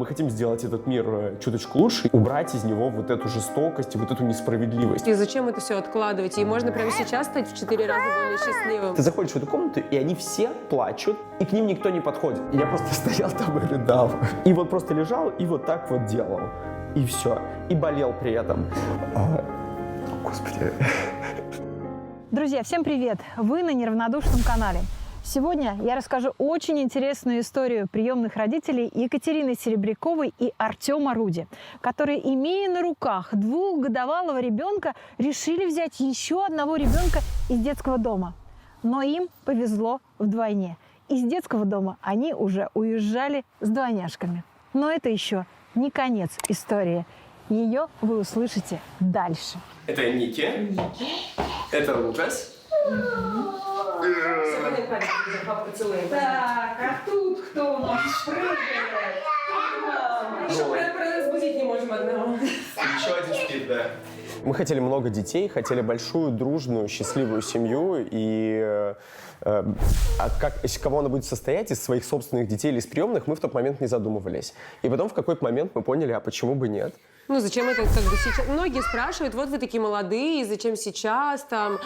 Мы хотим сделать этот мир чуточку лучше, убрать из него вот эту жестокость и вот эту несправедливость. И зачем это все откладывать? И можно прямо сейчас стать в 4 раза более счастливым. Ты заходишь в эту комнату, и они все плачут, и к ним никто не подходит. Я просто стоял там и рыдал. И вот просто лежал, и вот так вот делал. И все. И болел при этом. Господи. Друзья, всем привет! Вы на Неравнодушном канале. Сегодня я расскажу очень интересную историю приемных родителей Екатерины Серебряковой и Артема Руди, которые, имея на руках 2-годовалого ребенка, решили взять еще одного ребенка из детского дома. Но им повезло вдвойне. Из детского дома они уже уезжали с двойняшками. Но это еще не конец истории. Ее вы услышите дальше. Это Ники. Это Лукас. Так, а тут кто у нас прыгает? Разбудить не можем одного. Еще один спит, да. Мы хотели много детей, хотели большую, дружную, счастливую семью. И из кого она будет состоять, из своих собственных детей или из приемных, мы в тот момент не задумывались. И потом в какой-то момент мы поняли, а почему бы нет? Ну, зачем это как бы сейчас? Многие спрашивают, вот вы такие молодые, зачем сейчас там?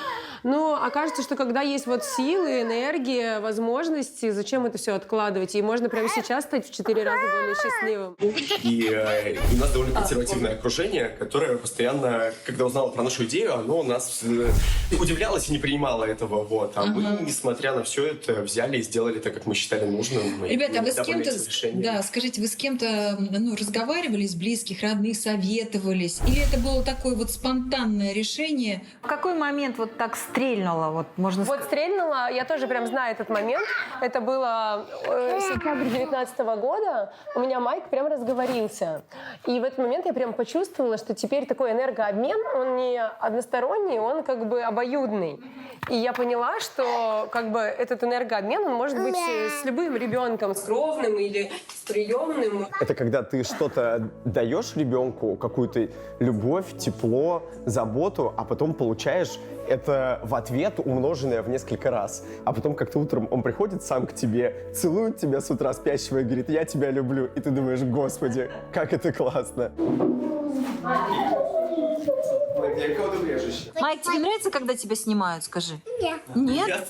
Ну, окажется, что когда есть вот силы, энергия, возможности, зачем это все откладывать? И можно прямо сейчас стать в 4 раза более счастливым. И у нас довольно консервативное окружение, которое постоянно, когда узнало про нашу идею, оно нас удивлялось и не принимало этого. Вот. А мы, несмотря на все это, взяли и сделали так, как мы считали нужным. Ребята, а вы с кем-то, да, скажите, вы с кем-то разговаривали, из близких, родных, советовались? Или это было такое вот спонтанное решение? В какой момент вот так стрельнуло? Вот, можно Вот стрельнула, я тоже прям знаю этот момент. Это было сентябрь 2019 года. У меня Майк прям разговорился. И в этот момент я прям почувствовала, что теперь такой энергообмен, он не односторонний, он как бы обоюдный. И я поняла, что как бы этот энергообмен, он может быть с любым ребенком, с кровным или с приемным. Это когда ты что-то даешь ребенку, какую-то любовь, тепло, заботу, а потом получаешь это в ответ, умноженное в несколько раз. А потом как-то утром он приходит сам к тебе, целует тебя с утра спящего и говорит: «Я тебя люблю». И ты думаешь: «Господи, как это классно». Майк, тебе нравится, когда тебя снимают, скажи? Нет. Нет?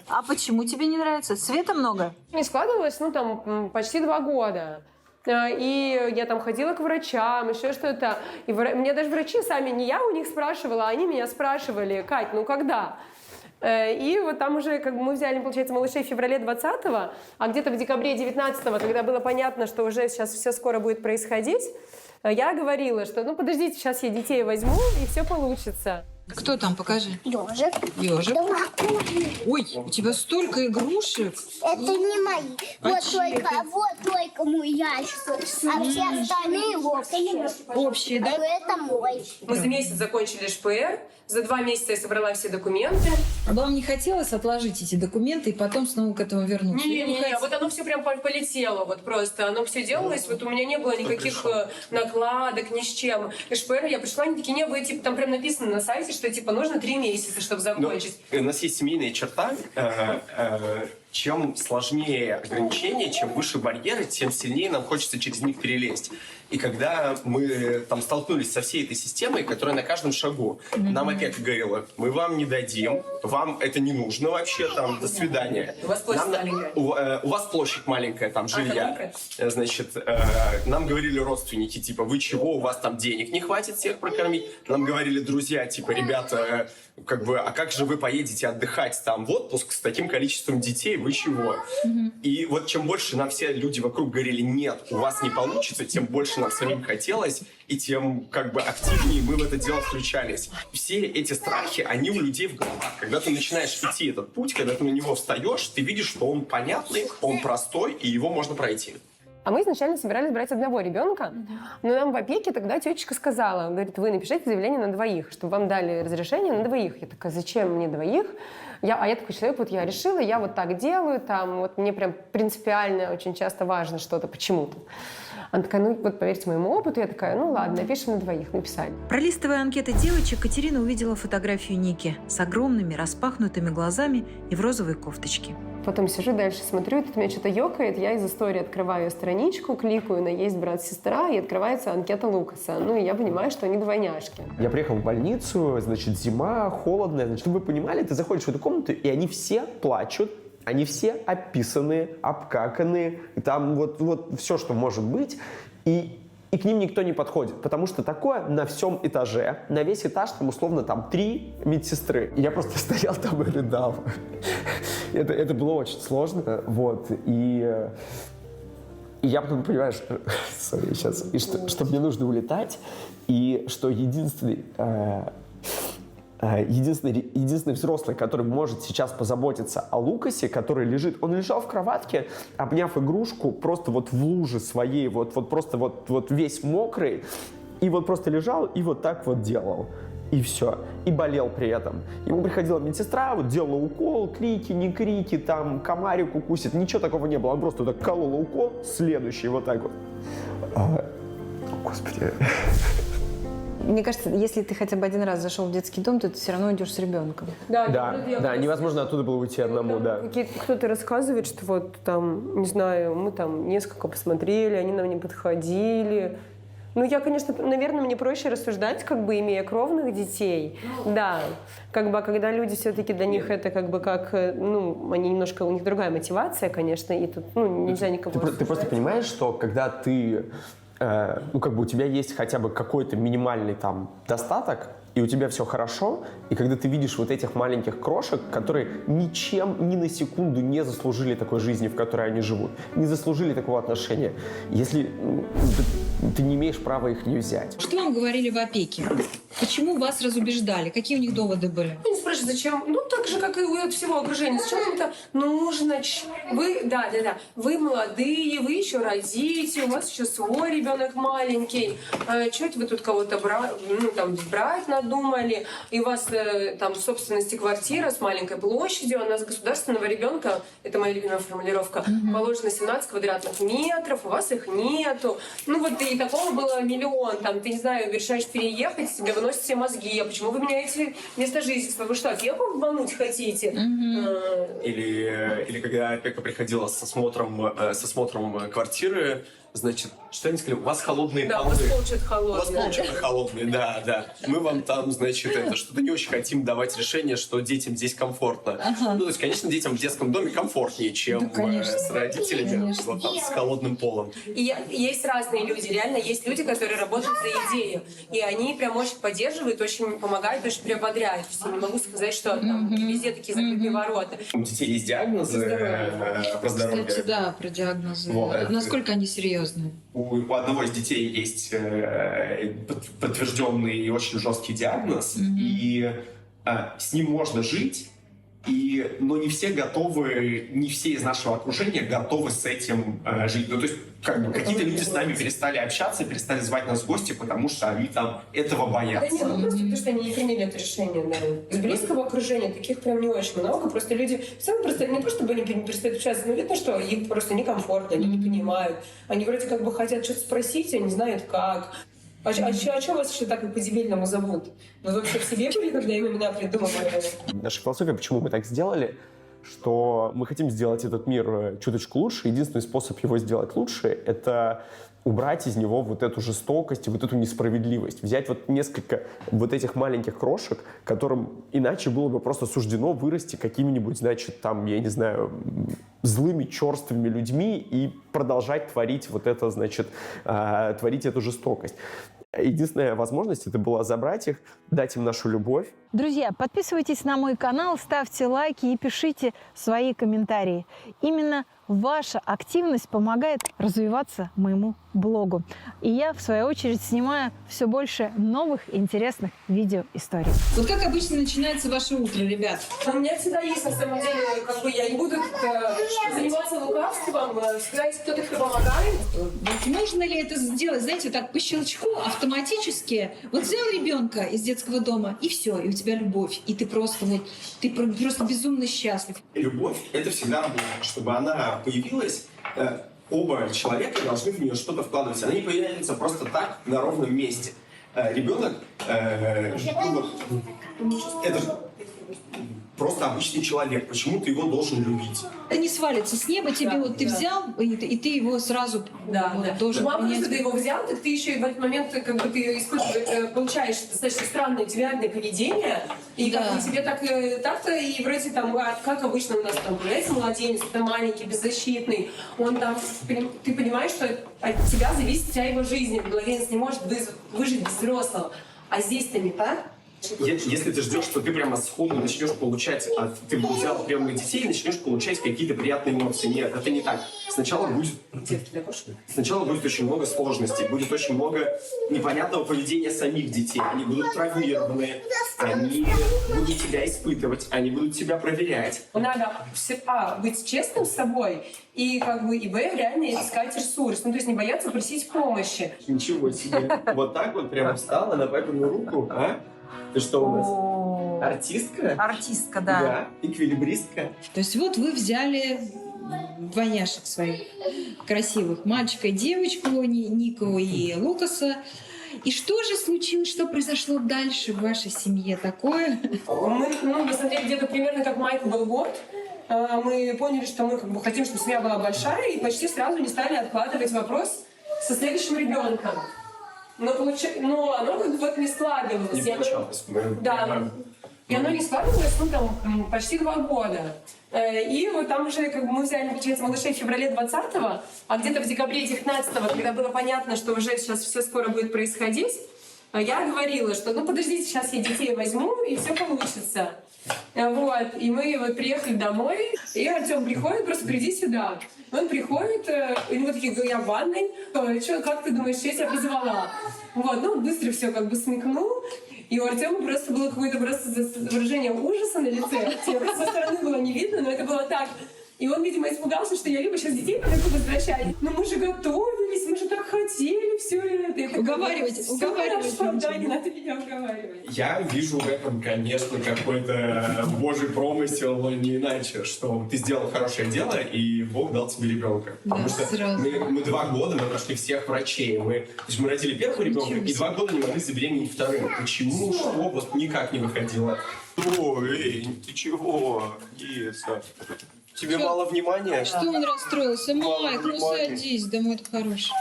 А почему тебе не нравится? Света много? Не складывалось, ну, там, почти 2 года. И я там ходила к врачам, еще что-то. И мне даже врачи сами, не я у них спрашивала, а они меня спрашивали: «Кать, ну когда?» И вот там уже как бы мы взяли, получается, малышей в феврале 20-го, а где-то в декабре 19-го, когда было понятно, что уже сейчас все скоро будет происходить, я говорила, что ну подождите, сейчас я детей возьму, и все получится. Кто там, покажи. Ёжик. Ёжик. Да, Ой, у тебя столько игрушек. это не мои. Вот только мой ящик. А все остальные Общие, да? это мой. Мы за месяц закончили ШПР, за 2 месяца я собрала все документы. А вам не хотелось отложить эти документы и потом снова к этому вернуться? Не, вот оно все прям полетело, вот просто. Оно все делалось, вот у меня не было никаких накладок, ни с чем. И ШПР я пришла, они такие, не было, типа, там прям написано на сайте, что, типа, нужно 3 месяца, чтобы закончить. У нас есть семейная черта. Чем сложнее ограничения, чем выше барьеры, тем сильнее нам хочется через них перелезть. И когда мы там столкнулись со всей этой системой, которая на каждом шагу нам опять говорила: мы вам не дадим, вам это не нужно вообще, там, до свидания. У вас площадь маленькая. У вас площадь маленькая, там, жилья. Значит, нам говорили родственники, типа: вы чего, у вас там денег не хватит всех прокормить. Нам говорили друзья, типа: ребята, как бы, а как же вы поедете отдыхать там в отпуск с таким количеством детей, вы чего? И вот чем больше нам все люди вокруг говорили: нет, у вас не получится, тем больше нам самим хотелось, и тем как бы активнее мы в это дело включались. Все эти страхи, они у людей в головах. Когда ты начинаешь идти этот путь, когда ты на него встаешь, ты видишь, что он понятный, он простой, и его можно пройти. А мы изначально собирались брать одного ребенка, но нам в опеке тогда тетечка сказала, говорит: вы напишите заявление на 2, чтобы вам дали разрешение на 2. Я такая: зачем мне 2? Я такой человек, вот я решила, я вот так делаю, там, вот мне прям принципиально очень часто важно что-то почему-то. Она такая, ну вот поверьте моему опыту, я такая, ну ладно, напишем на двоих, написали. Пролистывая анкеты девочек, Катерина увидела фотографию Ники с огромными распахнутыми глазами и в розовой кофточке. Потом сижу дальше, смотрю, и тут меня что-то ёкает, я из истории открываю страничку, кликаю на «Есть брат-сестра», и открывается анкета Лукаса. Ну, и я понимаю, что они двойняшки. Я приехал в больницу, значит, зима, холодная. Значит, чтобы вы понимали, ты заходишь в эту комнату, и они все плачут, они все описанные, обкаканные, и там вот все, что может быть, и к ним никто не подходит, потому что такое на всем этаже, на весь этаж там условно там 3 медсестры. И я просто стоял там и рыдал. Это было очень сложно, вот, и я потом понимаю, что мне нужно улетать, и что единственный взрослый, который может сейчас позаботиться о Лукасе, который лежит, он лежал в кроватке, обняв игрушку просто вот в луже своей, вот просто вот весь мокрый, и вот просто лежал и вот так вот делал. И все. И болел при этом. Ему приходила медсестра, вот делала укол, крики, не крики, там комарик укусит. Ничего такого не было. Он просто так колола укол, следующий вот так вот. Господи. Мне кажется, если ты хотя бы один раз зашел в детский дом, то ты все равно идешь с ребенком. Да, невозможно оттуда было уйти одному, да. Кто-то рассказывает, что вот там, не знаю, мы там несколько посмотрели, они нам не подходили. Ну, я, конечно, наверное, мне проще рассуждать, как бы, имея кровных детей. Да. Как бы, когда люди все-таки для них это как бы как, ну, они немножко, у них другая мотивация, конечно, и тут, ну, нельзя никого Ты просто понимаешь, что когда ты, ну, как бы у тебя есть хотя бы какой-то минимальный там достаток, и у тебя все хорошо, и когда ты видишь вот этих маленьких крошек, которые ничем ни на секунду не заслужили такой жизни, в которой они живут, не заслужили такого отношения, если ты не имеешь права их не взять. Что вам говорили в опеке? Почему вас разубеждали? Какие у них доводы были? Они спрашивают, зачем? Ну, так же, как и у всего окружения. Зачем вам это нужно? Вы, да, вы молодые, вы еще родите, у вас еще свой ребенок маленький. Что это вы тут кого-то брать надумали? И у вас там в собственности квартира с маленькой площадью, а у нас государственного ребенка, это моя любимая формулировка, положено 17 квадратных метров, у вас их нету. Ну, вот и такого было миллион. Там, ты, не знаю, решаешь переехать, тебе выносят все мозги. А почему вы меняете место жительства? Вы что, опеку обмануть хотите? Или когда опека приходила с осмотром квартиры, значит, что они сказали? У вас холодные полы. Да, у вас пол что-то холодное. У вас пол что-то холодный, да. Мы вам там, значит, что-то не очень хотим давать решение, что детям здесь комфортно. Ну, то есть, конечно, детям в детском доме комфортнее, чем с родителями, вот там, с холодным полом. И есть разные люди, реально есть люди, которые работают за идею. И они прям очень поддерживают, очень помогают, очень приободряют. То есть я не могу сказать, что там везде такие закрытые ворота. У детей есть диагнозы по здоровью. Кстати, да, про диагнозы. Вот. Насколько они серьезные? У одного из детей есть подтвержденный и очень жесткий диагноз, и с ним можно жить, но не все готовы, не все из нашего окружения готовы с этим жить. Ну, то есть, как бы, какие-то люди с нами перестали общаться, перестали звать нас в гости, потому что они там этого боятся. Да нет, ну просто потому что они не приняли это решение, да. Из близкого окружения таких прям не очень много. Просто люди сами просто не то чтобы они перестают общаться, но видно, что им просто некомфортно, они не понимают. Они вроде как бы хотят что-то спросить, а не знают как. А что вас еще так по-дебильному зовут? Вы вообще в себе были, когда им имена придумывали? Наша философия, почему мы так сделали, что мы хотим сделать этот мир чуточку лучше. Единственный способ его сделать лучше — это убрать из него вот эту жестокость и вот эту несправедливость. Взять вот несколько вот этих маленьких крошек, которым иначе было бы просто суждено вырасти какими-нибудь, значит, там, я не знаю, злыми, черствыми людьми и продолжать творить вот это, значит, творить эту жестокость. Единственная возможность — это была забрать их, дать им нашу любовь. Друзья, подписывайтесь на мой канал, ставьте лайки и пишите свои комментарии. Именно ваша активность помогает развиваться моему блогу. И я, в свою очередь, снимаю все больше новых интересных видеоисторий. Вот как обычно начинается ваше утро, ребят? У меня всегда есть, на самом деле, как бы я не буду заниматься лукавством, всегда есть кто-то, кто помогает. Вот можно ли это сделать, знаете, так по щелчку, автоматически? Вот взял ребенка из детского дома, и все, и у тебя любовь, и ты просто безумно счастлив. Любовь — это всегда работа. Чтобы она появилась, оба человека должны в нее что-то вкладывать. Она не появляется просто так на ровном месте. Ребенок, это же просто обычный человек. Почему ты его должен любить? Это не свалится с неба, тебе вот ты взял, и ты его сразу должен Мама, принять. если ты его взял, так ты еще и в этот момент как бы ты получаешь достаточно странное девиантное поведение, и как бы тебе так-то и вроде там, как обычно у нас там появляется младенец, это маленький, беззащитный, он там, ты понимаешь, что от тебя зависит вся его жизнь, младенец не может выжить без взрослого, а здесь-то не так. Если ты ждешь, что ты прямо сходу начнешь получать, ты взял приемных детей и начнешь получать какие-то приятные эмоции. Нет, это не так. Сначала будет очень много сложностей, будет очень много непонятного поведения самих детей. Они будут травмированы, они будут тебя испытывать, они будут тебя проверять. Надо быть честным с собой и как бы реально искать ресурс. Ну, то есть не бояться просить помощи. Ничего себе. Вот так вот прямо встала на папину руку, а? Ты что у нас? Артистка? Артистка, да. Да. Эквилибристка. То есть вот вы взяли двойняшек своих красивых, мальчика и девочку, Нику и Лукаса. И что же случилось, что произошло дальше в вашей семье такое? Мы посмотрели где-то примерно как Майку был год. Мы поняли, что мы как бы хотим, чтобы семья была большая, и почти сразу не стали откладывать вопрос со следующим ребенком. Но оно как бы вот не складывалось. Не получалось. Да. И оно не складывалось, почти 2 года. И вот там уже как бы мы взяли, получается, малышей в феврале 20-го, а где-то в декабре 19-го, когда было понятно, что уже сейчас все скоро будет происходить, я говорила, что подождите, сейчас я детей возьму, и все получится. Вот. И мы приехали домой, и Артем приходит, просто приди сюда. Он приходит, и мы такие, я в ванной, как ты думаешь, я тебя позвала? Вот, быстро все как бы смекнул. И у Артема просто было какое-то выражение ужаса на лице. Со стороны было не видно, но это было так. И он, видимо, испугался, что я либо сейчас детей пойду возвращать. Но мы же готовились, мы же так хотели все это. Уговаривать. Да, не надо меня уговаривать. Я вижу в этом, конечно, какой-то божий промысел, не иначе, что ты сделал хорошее дело, и Бог дал тебе ребенка. Потому что мы 2 года, мы прошли всех врачей. Мы родили первого ребенка, и 2 года не могли забеременеть вторым. Почему? Что? Вот никак не выходило. Ой, ты чего? Киса. Тебе мало внимания? Что он расстроился? Майк, садись, да мой хороший.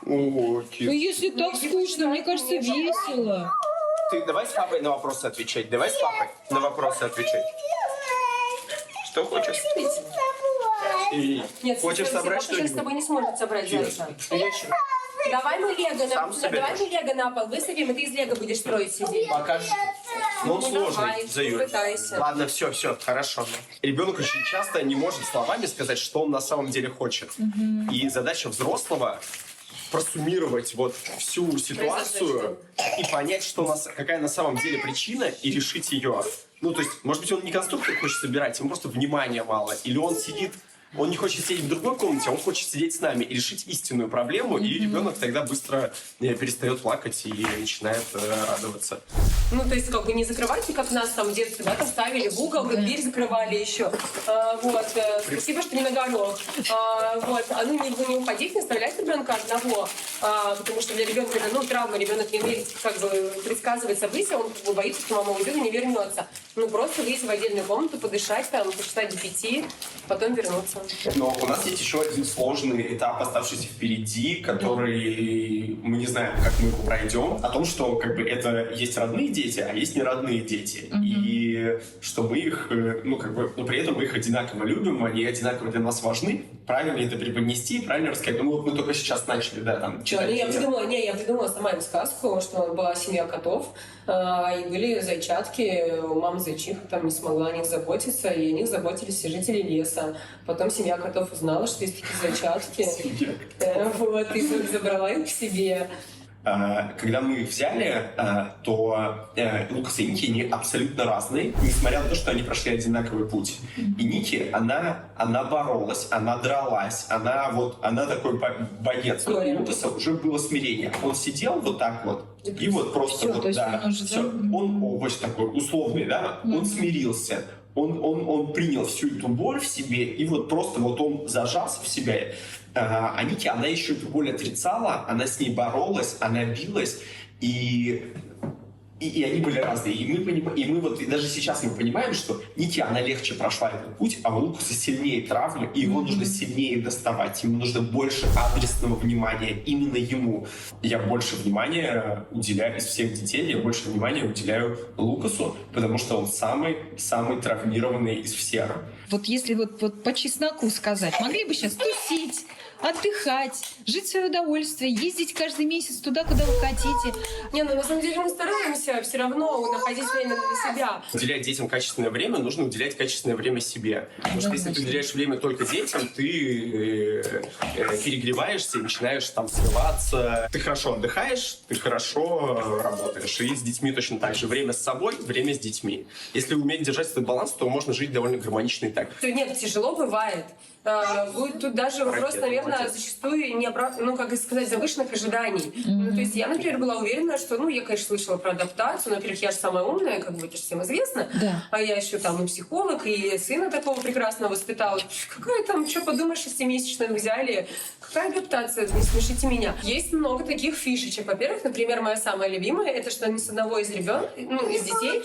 О, Киса. Если так скучно, мне кажется, весело. Ты давай с папой на вопросы отвечать. Давай с папой на вопросы отвечать. Что хочешь? Нет, хочешь собрать что-нибудь? Сейчас с тобой не сможет собрать зайца. Давай мы лего на пол высадим, и ты из лего будешь строить сидеть. Покажи. Ну, он сложный, Заюр. Пытайся. Ладно, все, хорошо. Ребенок очень часто не может словами сказать, что он на самом деле хочет. И задача взрослого просуммировать вот всю ситуацию и понять, какая на самом деле причина, и решить ее. Ну, то есть, может быть, он не конструктор хочет собирать, ему просто внимания мало. Или он сидит, он не хочет сидеть в другой комнате, он хочет сидеть с нами и решить истинную проблему, и ребенок тогда быстро перестает плакать и начинает радоваться. Ну, то есть, как бы не закрывайте, как нас там в детстве, да, ставили в угол, дверь закрывали еще. Спасибо, что не на горох. Не уходить, не оставлять ребенка одного, потому что для ребенка это, травма, ребенок не умеет как бы предсказывать события, он как бы боится, что мама уйдет и не вернется. Просто выйти в отдельную комнату, подышать, посчитать до 5, потом вернуться. Но у нас есть еще один сложный этап, оставшийся впереди, который мы не знаем, как мы его пройдем, о том, что как бы это есть родные дети, а есть неродные дети. И что мы их, но при этом мы их одинаково любим, они одинаково для нас важны. Правильно это преподнести, правильно рассказать. Мы только сейчас начали, читать. Я придумала сама им сказку, что была семья котов, и были зайчатки, мама зайчиха там не смогла о них заботиться, и о них заботились все жители леса. Потом семья котов узнала, что есть такие зайчатки, и забрала их к себе. Когда мы их взяли, то Лукас и Ники, они абсолютно разные, несмотря на то, что они прошли одинаковый путь. И Ники, она боролась, она дралась, она такой боец. У Лукаса уже было смирение. Он сидел вот так вот, и вот просто он овощ такой условный, да, он смирился. Он принял всю эту боль в себе, и вот просто он зажался в себя. А Ники, она еще эту боль отрицала, она с ней боролась, она билась, и они были разные. И мы вот и даже сейчас мы понимаем, что Ники, она легче прошла этот путь, а у Лукаса сильнее травмы, и его нужно сильнее доставать. Ему нужно больше адресного внимания именно ему. Я больше внимания уделяю из всех детей, я больше внимания уделяю Лукасу, потому что он самый травмированный из всех. Вот если вот по чесноку сказать, могли бы сейчас тусить, отдыхать, жить в свое удовольствие, ездить каждый месяц туда, куда вы хотите. Не, ну на самом деле мы стараемся все равно находить время для себя. Уделять детям качественное время, нужно уделять качественное время себе. Потому что если ты уделяешь время только детям, ты перегреваешься и начинаешь там срываться. Ты хорошо отдыхаешь, ты хорошо работаешь. И с детьми точно так же. Время с собой, время с детьми. Если уметь держать этот баланс, то можно жить довольно гармонично и так. Нет, тяжело бывает. Тут даже вопрос, наверное, зачастую как сказать, завышенных ожиданий. Ну, то есть я, например, была уверена, что, я, конечно, слышала про адаптацию, но, во-первых, я же самая умная, как бы это же всем известно, да. А я еще там и психолог, и сына такого прекрасного воспитала. Какая там, что подумаешь, 6-месячную взяли, какая адаптация, не смешите меня. Есть много таких фишечек. Во-первых, например, моя самая любимая, это что ни с одного из из детей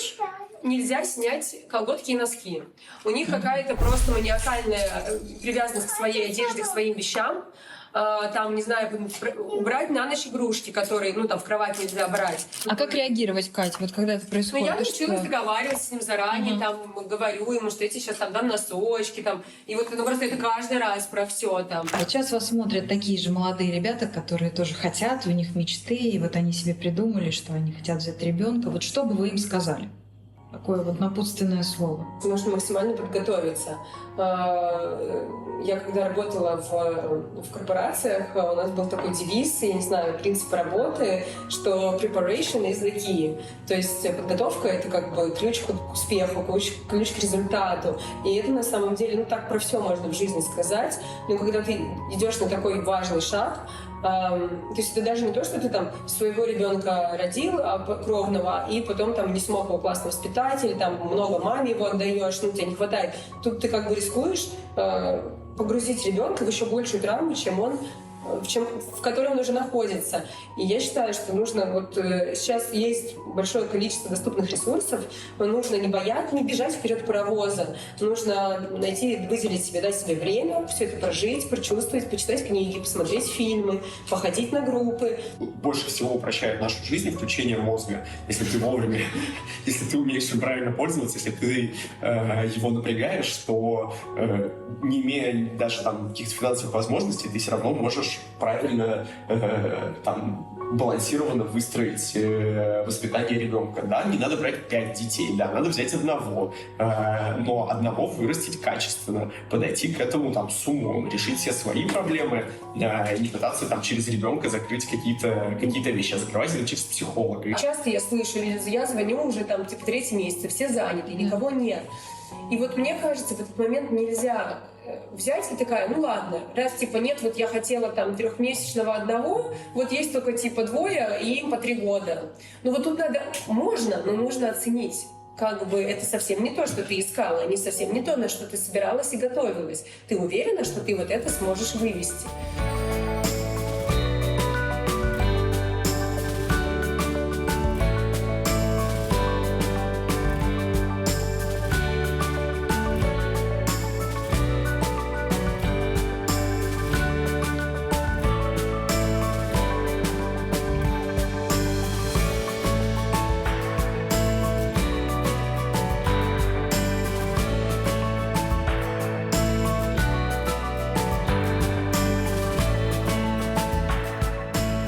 нельзя снять колготки и носки. У них какая-то просто маниакальная привязанность к своей одежде, к своим вещам. Там, не знаю, убрать на ночь игрушки, которые, там в кровать нельзя брать. А как реагировать, Кать, вот когда это происходит? Я научилась договариваться с ним заранее, там, говорю ему, что я тебе сейчас там дам носочки, там, и вот просто это каждый раз про все там. А сейчас вас смотрят такие же молодые ребята, которые тоже хотят, у них мечты, и вот они себе придумали, что они хотят взять ребенка. Вот что бы вы им сказали? Такое вот напутственное слово. Нужно максимально подготовиться. Я когда работала в корпорациях, у нас был такой девиз, я не знаю, принцип работы, что preparation is the key. То есть подготовка — это как бы ключ к успеху, ключ к результату. И это на самом деле, так про все можно в жизни сказать. Но когда ты идешь на такой важный шаг, то есть это даже не то, что ты там своего ребенка родил кровного, и потом там не смог его классно воспитать, или там много маме его отдаешь, тебе не хватает. Тут ты как бы рискуешь погрузить ребенка в еще большую травму, в которой он уже находится. И я считаю, что нужно сейчас есть большое количество доступных ресурсов, но нужно не бежать вперед паровоза, нужно выделить себе, дать себе время, все это прожить, прочувствовать, почитать книги, посмотреть фильмы, походить на группы. Больше всего упрощает нашу жизнь включение мозга. Если ты вовремя, если ты умеешь им правильно пользоваться, если ты его напрягаешь, то не имея даже там каких-то финансовых возможностей, ты все равно можешь правильно балансированно выстроить воспитание ребенка. Да, не надо брать 5 детей, да, надо взять одного, но одного вырастить качественно, подойти к этому с умом, решить все свои проблемы, не пытаться через ребенка закрыть какие-то вещи, а закрывать это через психолога. Часто я слышу, я звоню уже 3-й месяц, все заняты, никого нет. И мне кажется, в этот момент нельзя взять и такая, ладно, раз нет, я хотела 3-месячного одного, есть только 2, и им по 3 года. Тут можно, но нужно оценить. Это совсем не то, что ты искала, не совсем не то, на что ты собиралась и готовилась. Ты уверена, что ты это сможешь вывести?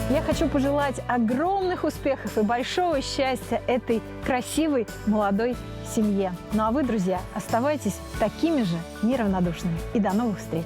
Я хочу пожелать огромных успехов и большого счастья этой красивой молодой семье. Ну а вы, друзья, оставайтесь такими же неравнодушными. И до новых встреч!